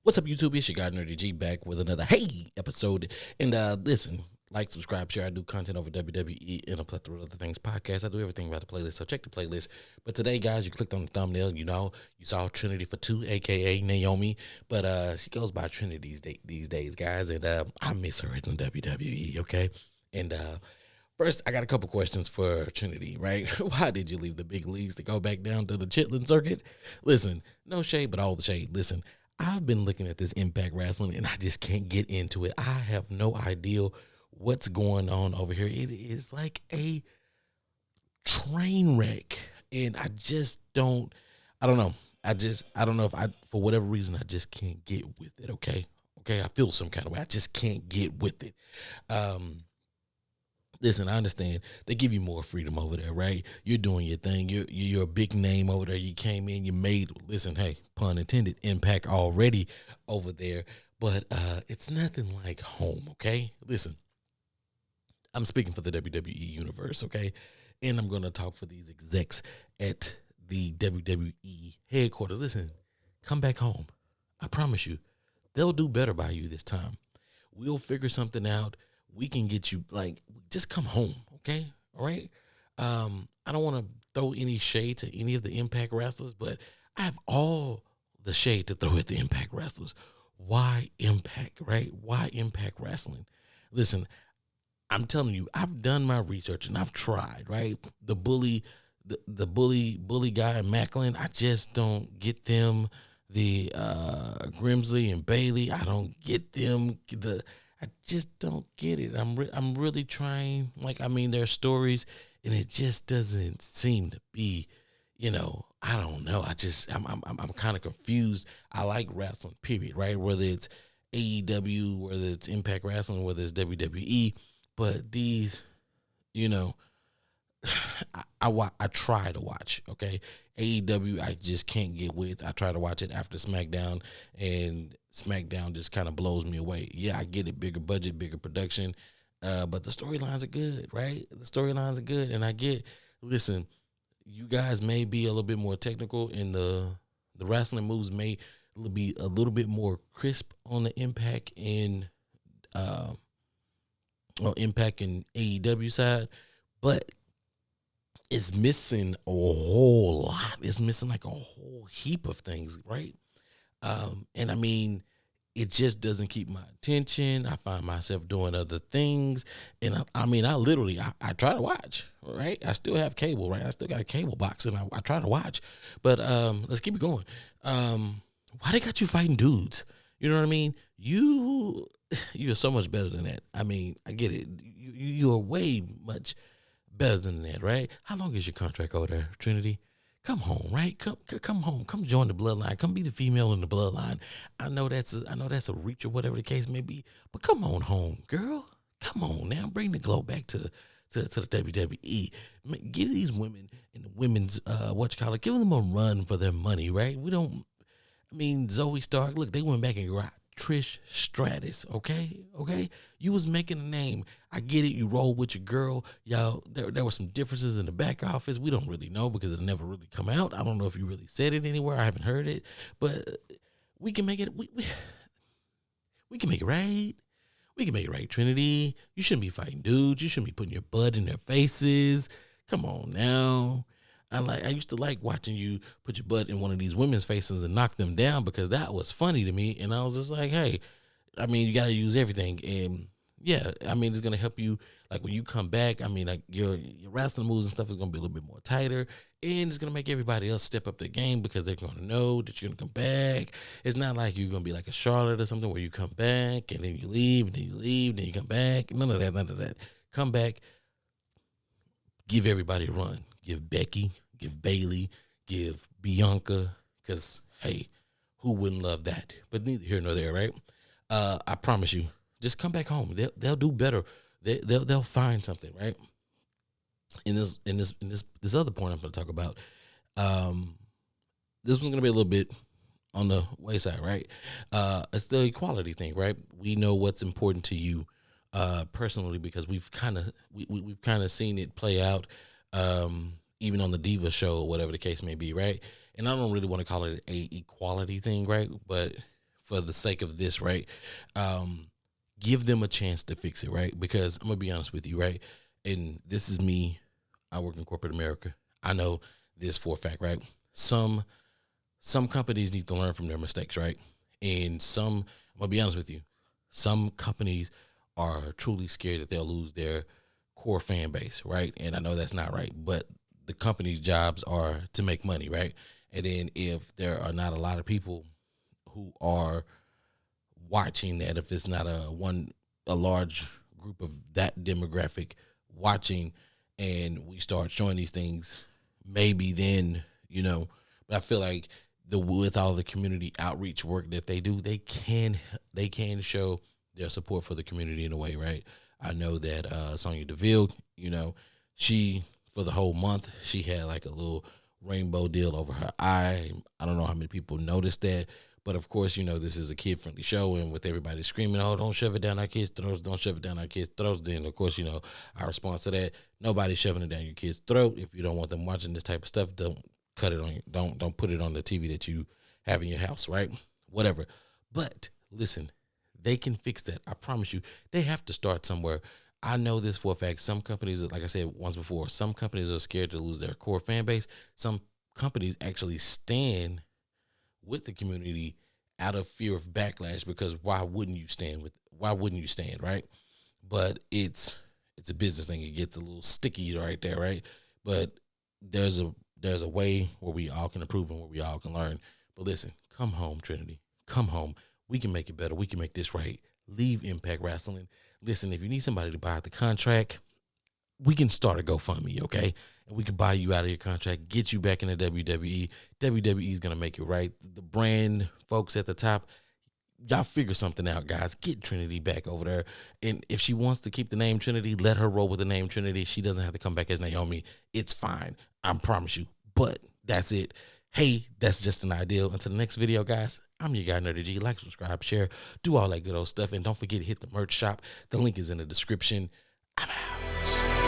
What's up, YouTube? It's your guy Nerdy G back with another episode. And listen, like, subscribe, share. I do content over WWE and a plethora of other things. Podcasts. I do everything about the playlist. So check the playlist. But today, guys, you clicked on the thumbnail. You saw Trinity for two, aka Naomi. But she goes by Trinity these days, guys. And I miss her in the WWE. Okay. And first, I got a couple questions for Trinity, right? Why did you leave the big leagues to go back down to the Chitlin circuit? Listen, no shade, but all the shade. Listen, I've been looking at this Impact Wrestling, and I just can't get into it. I have no idea what's going on over here. It is like a train wreck, and I don't know. I don't know if for whatever reason, I just can't get with it, okay? Okay, I feel some kind of way. I just can't get with it. Listen, I understand they give you more freedom over there, right? You're doing your thing. You're a big name over there. You came in, you made, listen, hey, pun intended, impact already over there. But it's nothing like home, okay? Listen, I'm speaking for the WWE universe, okay? And I'm going to talk for these execs at the WWE headquarters. Listen, come back home. I promise you, they'll do better by you this time. We'll figure something out. We can get you, like, just come home, okay? All right? I don't want to throw any shade to any of the Impact wrestlers, but I have all the shade to throw at the Impact wrestlers. Why Impact, right? Why Impact Wrestling? Listen, I'm telling you, I've done my research and I've tried, right? The bully guy, Macklin, I just don't get them. The Grimsley and Bailey, I don't get them. I just don't get it. I'm really trying. Like, I mean, there are stories, and it just doesn't seem to be, I don't know. I'm kind of confused. I like wrestling, period, right? Whether it's AEW, whether it's Impact Wrestling, whether it's WWE, but these, I try to watch, okay? AEW, I just can't get with. I try to watch it after SmackDown, and SmackDown just kind of blows me away. Yeah, I get it, bigger budget, bigger production, but the storylines are good, right? The storylines are good, and listen, you guys may be a little bit more technical, and the wrestling moves may be a little bit more crisp on the Impact and Impact and AEW side, but it's missing a whole lot. It's missing like a whole heap of things, right? And I mean, it just doesn't keep my attention. I find myself doing other things. And I literally try to watch, right? I still have cable, right? I still got a cable box, and I try to watch. But let's keep it going. Why they got you fighting dudes? You know what I mean? You're so much better than that. I mean, I get it. You are way much better than that, right? How long is your contract over there, Trinity? Come home, right? Come home. Come join the bloodline. Come be the female in the bloodline. I know that's a reach or whatever the case may be, but come on home, girl. Come on now. Bring the glow back to the WWE. Give these women and the women's give them a run for their money, right? Zoe Stark, look, they went back and got Trish Stratus, okay? You was making a name. I get it. You roll with your girl. Y'all, there were some differences in the back office. We don't really know because it never really come out. I don't know if you really said it anywhere. I haven't heard it. But we can make it. We can make it right. We can make it right, Trinity. You shouldn't be fighting dudes. You shouldn't be putting your butt in their faces. Come on now. I used to like watching you put your butt in one of these women's faces and knock them down because that was funny to me. And I was just like, hey, you got to use everything. And yeah, it's going to help you. Like when you come back, like your wrestling moves and stuff is going to be a little bit more tighter. And it's going to make everybody else step up their game because they're going to know that you're going to come back. It's not like you're going to be like a Charlotte or something where you come back and then you leave and then you leave and then you come back. None of that. Come back. Give everybody a run. Give Becky, give Bailey, give Bianca, because, hey, who wouldn't love that? But neither here nor there, right? I promise you, just come back home. They'll do better. They'll find something, right? In this other point I'm going to talk about, this one's going to be a little bit on the wayside, right? It's the equality thing, right? We know what's important to you personally because we've kind of seen it play out. Even on the Diva show or whatever the case may be, right? And I don't really want to call it a equality thing, right? But for the sake of this, right? Give them a chance to fix it, right? Because I'm gonna be honest with you, right? And this is me. I work in corporate America. I know this for a fact, right? Some companies need to learn from their mistakes, right? And I'm gonna be honest with you, some companies are truly scared that they'll lose their core fan base, right? And I know that's not right, but the company's jobs are to make money, right? And then if there are not a lot of people who are watching that, if it's not a large group of that demographic watching, and we start showing these things, maybe then, but I feel like with all the community outreach work that they do, they can show their support for the community in a way, right? I know that Sonya Deville, she, for the whole month, she had like a little rainbow deal over her eye. I don't know how many people noticed that, but of course, this is a kid-friendly show, and with everybody screaming, "Oh, don't shove it down our kids' throats! Don't shove it down our kids' throats!" Then, of course, our response to that: nobody's shoving it down your kid's throat. If you don't want them watching this type of stuff, don't cut it on. Don't put it on the TV that you have in your house, right? Whatever. But listen, they can fix that. I promise you. They have to start somewhere. I know this for a fact. Some companies, like I said once before, some companies are scared to lose their core fan base. Some companies actually stand with the community out of fear of backlash, because why wouldn't you stand, right? But it's a business thing. It gets a little sticky right there, right? But there's a way where we all can improve and where we all can learn. But listen, come home, Trinity. Come home. We can make it better. We can make this right. Leave Impact Wrestling. Listen, if you need somebody to buy out the contract, we can start a GoFundMe, okay? And we can buy you out of your contract, get you back in the WWE. WWE is going to make it right. The brand folks at the top, y'all figure something out, guys. Get Trinity back over there. And if she wants to keep the name Trinity, let her roll with the name Trinity. She doesn't have to come back as Naomi. It's fine. I promise you. But that's it. Hey, that's just an idea. Until the next video, guys, I'm your guy, Nerdy G. Like, subscribe, share, do all that good old stuff. And don't forget to hit the merch shop. The link is in the description. I'm out.